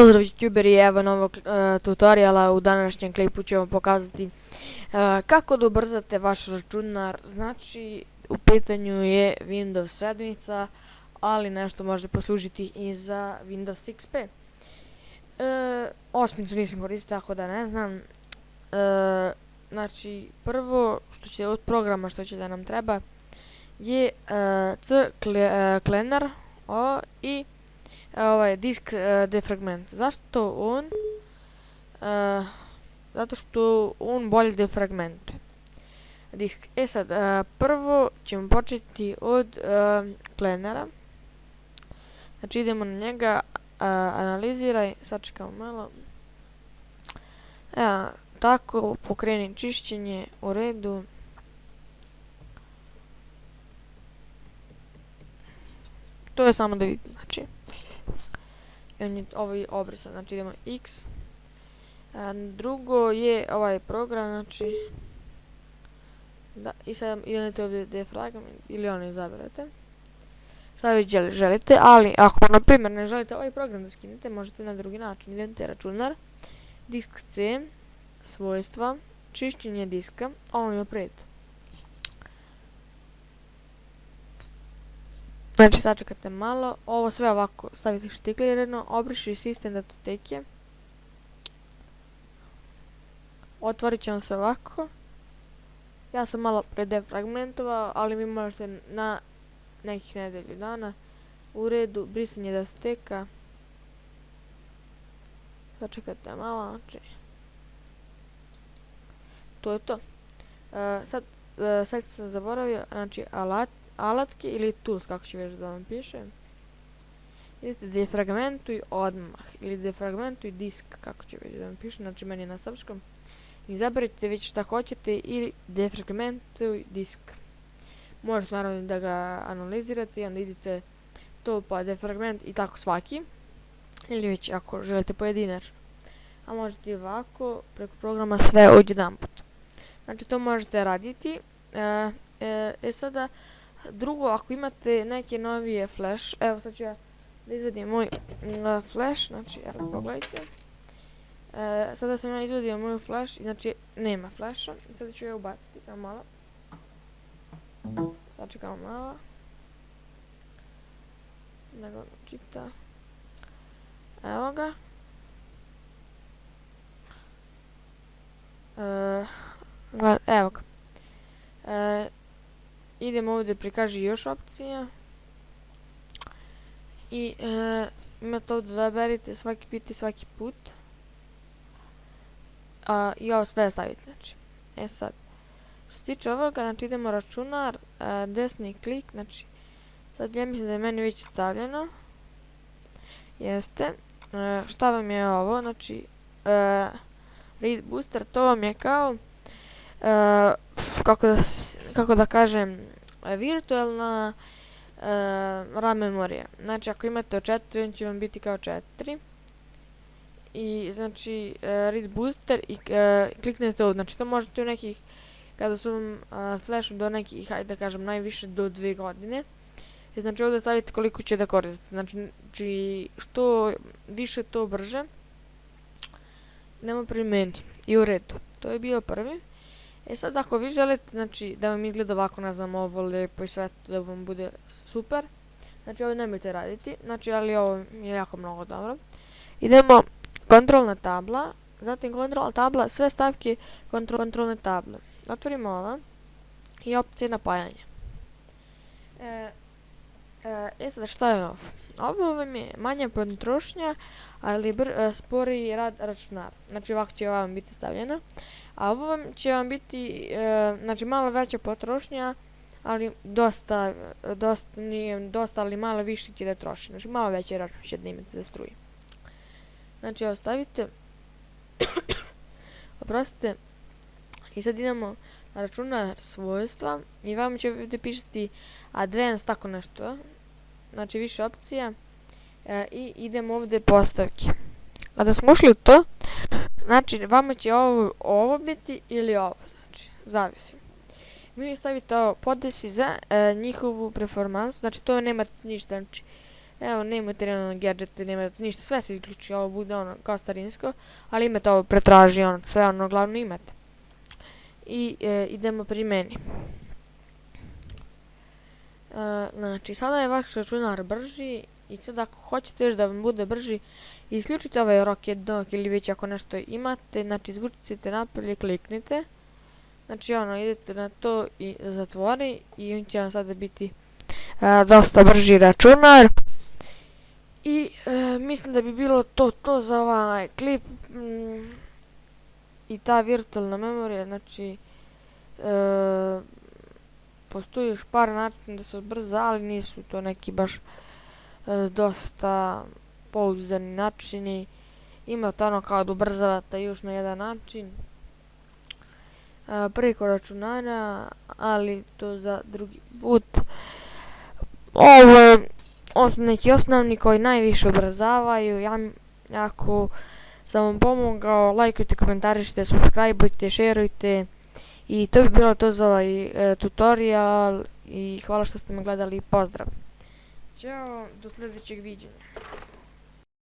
Pozdrav youtuberi, evo novog tutoriala. U današnjem klipu ću vam pokazati kako da ubrzate vaš računar. Znači, u pitanju je Windows 7, ali nešto može poslužiti i za Windows XP. Osmicu nisam koristio, tako da ne znam. Znači, prvo od programa što će da nam treba je CCleaner i ovaj disk defragment. Zašto on? Zato što on bolje defragmentuje disk. Sad, prvo ćemo početi od cleanera. Znači idemo na njega, analiziraj, sačekamo malo. Tako, pokreni čišćenje, u redu. To je samo da vidite, znači. On je ovaj obrisan, znači idemo X. Drugo je ovaj program, znači. Da, i sad idete ovdje defragment ili ono izaberete. Šta vi želite, ali ako na primjer ne želite ovaj program da skinete, možete na drugi način. Idete računar, disk C, svojstva, čišćenje diska, ovo je pred. Znači sačekate malo, ovo sve ovako stavite štiklirano, obriši sistem datoteke. Otvorit će vam se ovako. Ja sam malo predefragmentovao, ali vi možete na nekih nedelju dana. U redu, brisanje datoteka. Sačekate malo, znači. To je to. Sad sam zaboravio, znači alatke ili tools, kako će već da vam piše. Idete defragmentuj odmah ili defragmentuj disk, kako će već da vam piše, znači meni je na srpskom. Izaberite već šta hoćete ili defragmentuj disk. Možete naravno da ga analizirate i onda idete to pa defragment i tako svaki. Ili već ako želite pojedinačno. A možete i ovako preko programa sve odjedanput. Znači to možete raditi. Sada drugo, ako imate neke novije flash, evo sad ću ja da izvedim moj flash, znači evo pogledajte. Sada sam ja izvedio moju flash, znači nema flasha i sada ću ja ubaciti samo malo. Sačekamo malo. Nego čita. Evo ga. Evo ga. Idemo ovdje, prikaži još opcija. I imate ovdje da berite svaki put i svaki put. I ovo sve stavite, znači. Sad, što se tiče ovoga, znači idemo računar, desni klik, znači, sad ja mislim da je meni već stavljeno. Jeste. Šta vam je ovo, znači, read booster, to vam je kao, kako da kažem, virtualna RAM memorija. Znači ako imate od 4, on će vam biti kao 4. I znači read booster i kliknete ovdje. Znači to možete u nekih, kada su vam flash do nekih, hajde da kažem, najviše do 2 godine. I znači ovdje stavite koliko će da koristite. Znači što više to brže. Idemo primijeniti. I u redu. To je bio prvi. Sad ako vi želite, znači, da vam izgleda ovako, ne znam, ovo lijepo i sve, da vam bude super, znači ovo nemojte raditi, znači, ali ovo je jako mnogo dobro. Idemo kontrolna tabla, zatim kontrolna tabla, sve stavke kontrolne table. Otvorimo ova i opcije napajanja. Sada šta je ovo? Ovo vam je manja potrošnja, ali sporiji rad računara. Znači ovako će vam biti stavljeno. A ovo će vam biti, znači malo veća potrošnja, ali dosta, ali malo više će da troši. Znači malo veće račun će da imate za struju. Znači evo stavite. Oprostite. I sad idemo na računar svojstva i vam će ovdje pišati advanced, tako nešto. Znači više opcija. I idemo ovdje postavke. Kada smo ušli u to, znači vama će ovo biti ili ovo, znači zavisi. Vi stavite ovo podesi za njihovu performansu, znači to nemate ništa, znači Evo, nemate ni gadgete, nemate ništa, sve se isključi, ovo bude ono kao starinsko, ali imate ovo pretraži, ono, sve ono glavno imate. I idemo pri meni. Znači, sada je vaš računar brži i sad ako hoćete još da vam bude brži, isključite ovaj Rocket Dock ili već ako nešto imate, znači izvucite napolje, kliknite. Znači ono, idete na to i zatvori i on će vam sada biti dosta brži računar. I mislim da bi bilo to za ovaj klip i ta virtualna memorija, znači postoji još par načina da se ubrza, ali nisu to neki baš dosta pouzdani načini. Imate ono kao da ubrzavate još na jedan način preko računara, ali to za drugi put. Ovo su neki osnovni koji najviše ubrzavaju. Ako sam vam pomogao, lajkujte, komentarišite, subscribeujte, šerujte. I to bi bilo to za ovaj tutorial i hvala što ste me gledali i pozdrav. Ćao, do sljedećeg viđenja.